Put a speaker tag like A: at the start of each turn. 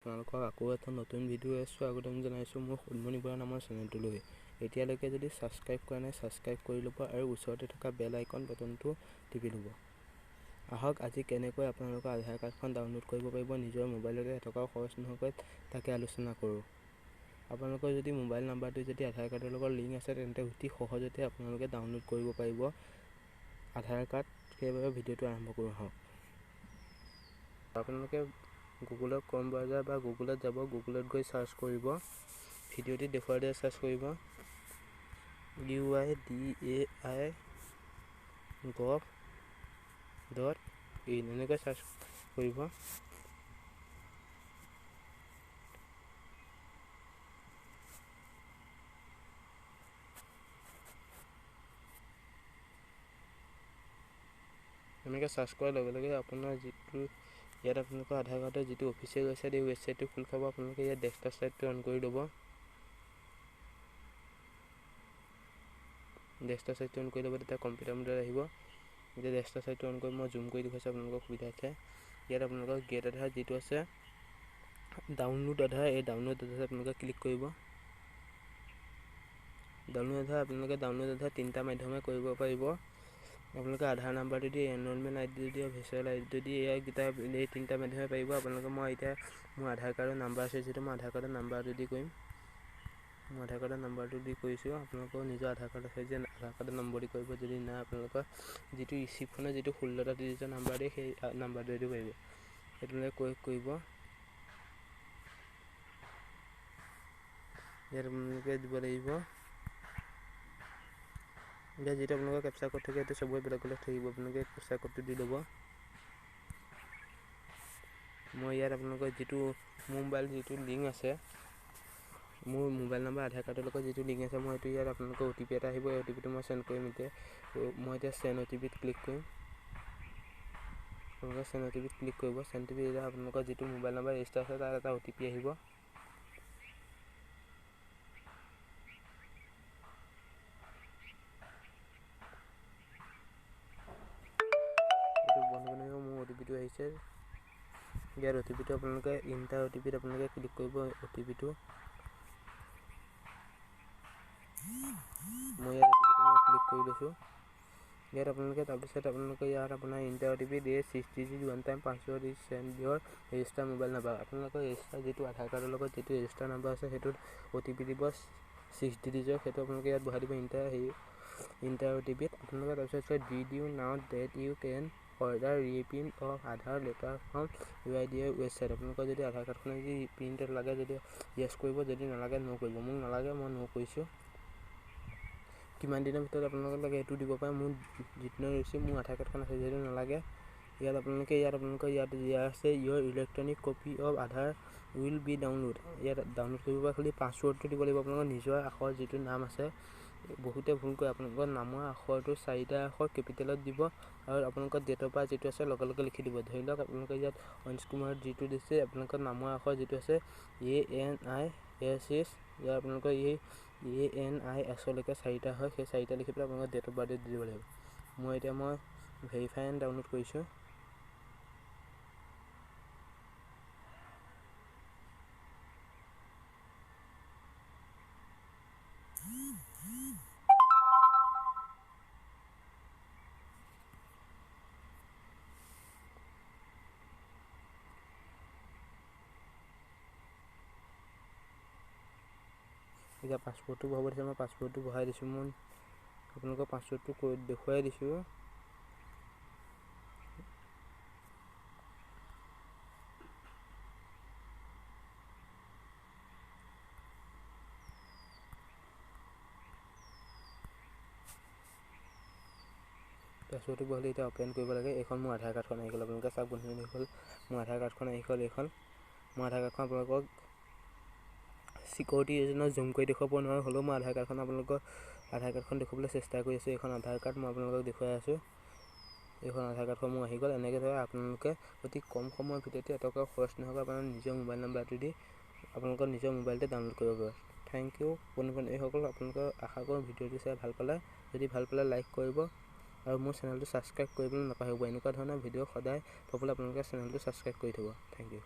A: আপোনালোকক আকৌ এটা নতুন ভিডিঅ' স্বাগতম জনাইছোঁ মোৰ সুদমণি বৰা নামৰ চেনেলটোলৈ। এতিয়ালৈকে যদি ছাবস্ক্ৰাইব কৰা নাই ছাবস্ক্ৰাইব কৰি ল'ব আৰু ওচৰতে থকা বেল আইকন বাটনটো টিপি ল'ব। আহক আজি কেনেকৈ আপোনালোকৰ আধাৰ কাৰ্ডখন ডাউনলোড কৰিব পাৰিব নিজৰ মোবাইলতে এটকাও খৰচ নোহোৱাকৈ তাকে আলোচনা কৰোঁ। আপোনালোকৰ যদি মোবাইল নাম্বাৰটো যদি আধাৰ কাৰ্ডৰ লগত লিংক আছে তেন্তে অতি সহজতে আপোনালোকে ডাউনলোড কৰিব পাৰিব আধাৰ কাৰ্ড। সেইবাবে ভিডিঅ'টো আৰম্ভ কৰোঁ আহক। আপোনালোকে গুগলত ক্ৰম ব্ৰাউজাৰ বা গুগলত যাব, গুগলত গৈ চাৰ্চ কৰিব, ভিডিঅ'টি দেখুৱাৰ দৰে চাৰ্চ কৰিব UIDAI.gov.in এনেকৈ চাৰ্চ কৰিব। এনেকৈ চাৰ্চ কৰাৰ লগে লগে আপোনাৰ যিটো ইয়াত আপোনালোকৰ আধাৰ কাৰ্ডৰ যিটো অফিচিয়েল ৱেবছাইট এই ৱেবছাইটটো খোল খাব। আপোনালোকে ইয়াত ডেস্কটপ ছাইটটো অন কৰি ল'ব। ডেস্কটপ ছাইটটো অন কৰি ল'ব, তেতিয়া কম্পিউটাৰ মোডত আহিব। এতিয়া ডেস্কটপ ছাইটটো অন কৰি মই জুম কৰি দেখুৱাইছোঁ আপোনালোকৰ সুবিধাৰ্থে। ইয়াত আপোনালোকৰ গেট আধাৰ যিটো আছে ডাউনলোড আধাৰ, এই ডাউনলোড আধাৰ আপোনালোকে ক্লিক কৰিব। ডাউনলোড আধাৰ তিনিটা মাধ্যমে কৰিব পাৰিব। আপোনালোকে আধাৰ নাম্বাৰটো দি, এনৰলমেণ্ট আই ডি দি, অফিচিয়েল আই ডি দি এই তিনিটা মাধ্যমে পাৰিব। আপোনালোকে মই এতিয়া মোৰ আধাৰ কাৰ্ডৰ নাম্বাৰ আছে যিটো মই আধাৰ কাৰ্ডৰ নাম্বাৰটো দি কৰিম। মই আধাৰ কাৰ্ডৰ নাম্বাৰটো দি কৰিছোঁ। আপোনালোকৰ নিজৰ আধাৰ কাৰ্ড আছে যে আধাৰ কাৰ্ডৰ নম্বৰ দি কৰিব, যদি নাই আপোনালোকৰ যিটো ৰিচিপ্টখনৰ যিটো 16টা ডিজিটৰ নাম্বাৰ দিয়ে সেই নাম্বাৰটোৱেদি পাৰিব। সেইটোলৈ কৰিব। ইয়াত আপোনালোকে দিব লাগিব এতিয়া যিটো আপোনালোকৰ কেপচা কোড থাকে সেইটো চবৰে বেলেগ বেলেগ থাকিব। আপোনালোকে কেপচা কোডটো দি ল'ব। মই ইয়াত আপোনালোকৰ যিটো মোবাইল যিটো লিংক আছে, মোৰ মোবাইল নাম্বাৰ আধাৰ কাৰ্ডৰ লগত যিটো লিংক আছে, মই এইটো ইয়াত আপোনালোকৰ OTP এটা আহিব। এই OTPটো মই চেণ্ড কৰিম। মই এতিয়া চেণ্ড OTPত ক্লিক কৰিম। আপোনালোকে চেণ্ড OTPত ক্লিক কৰিব। চেণ্ড OTP এতিয়া আপোনালোকৰ যিটো মোবাইল নাম্বাৰ ৰেজিষ্টাৰ আছে তাৰ এটা OTP আহিব। মোৰ OTPটো আহিছে। ইয়াৰ OTPটো আপোনালোকে ইণ্টাৰ OTPত আপোনালোকে ক্লিক কৰিব। OTPটো মই ইয়াত ক্লিক কৰি লৈছোঁ। ইয়াত আপোনালোকে তাৰপিছত আপোনালোকে ইয়াত আপোনাৰ ইণ্টাৰ OTP দিয়ে 6 digit one time password is send your register mobile number. আপোনালোকৰ ৰেজিষ্টাৰ যিটো আধাৰ কাৰ্ডৰ লগত যিটো ৰেজিষ্টাৰ নাম্বাৰ আছে সেইটোত OTP দিব 6 ডিজিটৰ। সেইটো আপোনালোকে ইয়াত বহাই দিব ইণ্টাৰ OTPত। আপোনালোকে তাৰপিছত did you know that you can order reprint of Aadhaar letter from UIDAI website. আপোনালোকৰ যদি আধাৰ কাৰ্ডখন যদি প্ৰিণ্টেড লাগে যদি য়েছ কৰিব, যদি নালাগে ন' কৰিব। মোক নালাগে, মই ন' কৰিছোঁ। কিমান দিনৰ ভিতৰত আপোনালোকে লাগে এইটো দিব পাৰে। মোৰ যিদিনা ৰিচিভ মোৰ আধাৰ কাৰ্ডখন আছে যিহেতু নালাগে। ইয়াত আপোনালোকে ইয়াত দিয়া আছে your electronic copy of Aadhaar will be download. ইয়াত ডাউনলোড কৰিব পৰা খালি পাছৱৰ্ডটো দিব লাগিব। আপোনালোকৰ নিজৰ আখৰ যিটো নাম আছে, বহুতে ভুল কৰে। আপোনালোকৰ নামৰ আখৰটো 4টা আখৰ কেপিটেলত দিব আৰু আপোনালোকৰ ডেট অফ বাৰ্থ যিটো আছে লগে লগে লিখি দিব। ধৰি লওক আপোনালোকে ইয়াত অঞ্জ কুমাৰ যিটো দিছে, আপোনালোকৰ নামৰ আখৰ যিটো আছে ANISS, ইয়াত আপোনালোকৰ ANIS লৈকে 4টা হয়, সেই 4টা লিখি পেলাই আপোনালোকৰ ডেট অফ বাৰ্থ দি দিব লাগিব। মই ভেৰিফাই এণ্ড ডাউনলোড কৰিছোঁ। এতিয়া পাছপোৰ্টটো বহাব দিছে, মই পাছপোৰ্টটো বহাই দিছোঁ। মই আপোনালোকৰ পাছপোৰ্টটো দেখুৱাই দিছোঁ। পাছপোৰ্টটো বহালে এতিয়া অপেন কৰিব লাগে। এইখন মোৰ আধাৰ কাৰ্ডখন আহি গ'ল। আপোনালোকে চাওক বন্ধুখিনি আহি গ'ল, মোৰ আধাৰ কাৰ্ডখন আহি গ'ল। এইখন মোৰ আধাৰ কাৰ্ডখন আপোনালোকক চিকিউৰিটি ৰিজনত জুম কৰি দেখুৱাব নোৱাৰোঁ, হ'লেও মই আধাৰ কাৰ্ডখন আপোনালোকৰ আধাৰ কাৰ্ডখন দেখুৱাবলৈ চেষ্টা কৰি আছোঁ। এইখন আধাৰ কাৰ্ড মই আপোনালোকক দেখুৱাই আছোঁ। এইখন আধাৰ কাৰ্ডখন মোৰ আহি গ'ল। এনেকৈ ধৰক আপোনালোকে অতি কম সময়ৰ ভিতৰতে এটকাও খৰচ নোহোৱাকৈ আপোনাৰ নিজৰ মোবাইল নাম্বাৰটো দি আপোনালোকৰ নিজৰ মোবাইলতে ডাউনলোড কৰিব পাৰে। থেংক ইউ এইসকল। আপোনালোকৰ আশা কৰোঁ ভিডিঅ'টো চাই ভাল পালে। যদি ভাল পালে লাইক কৰিব আৰু মোৰ চেনেলটো ছাবস্ক্ৰাইব কৰিবলৈ নাপাহৰিব। এনেকুৱা ধৰণৰ ভিডিঅ' সদায় পাবলৈ আপোনালোকে চেনেলটো ছাবস্ক্ৰাইব কৰি থ'ব। Thank U.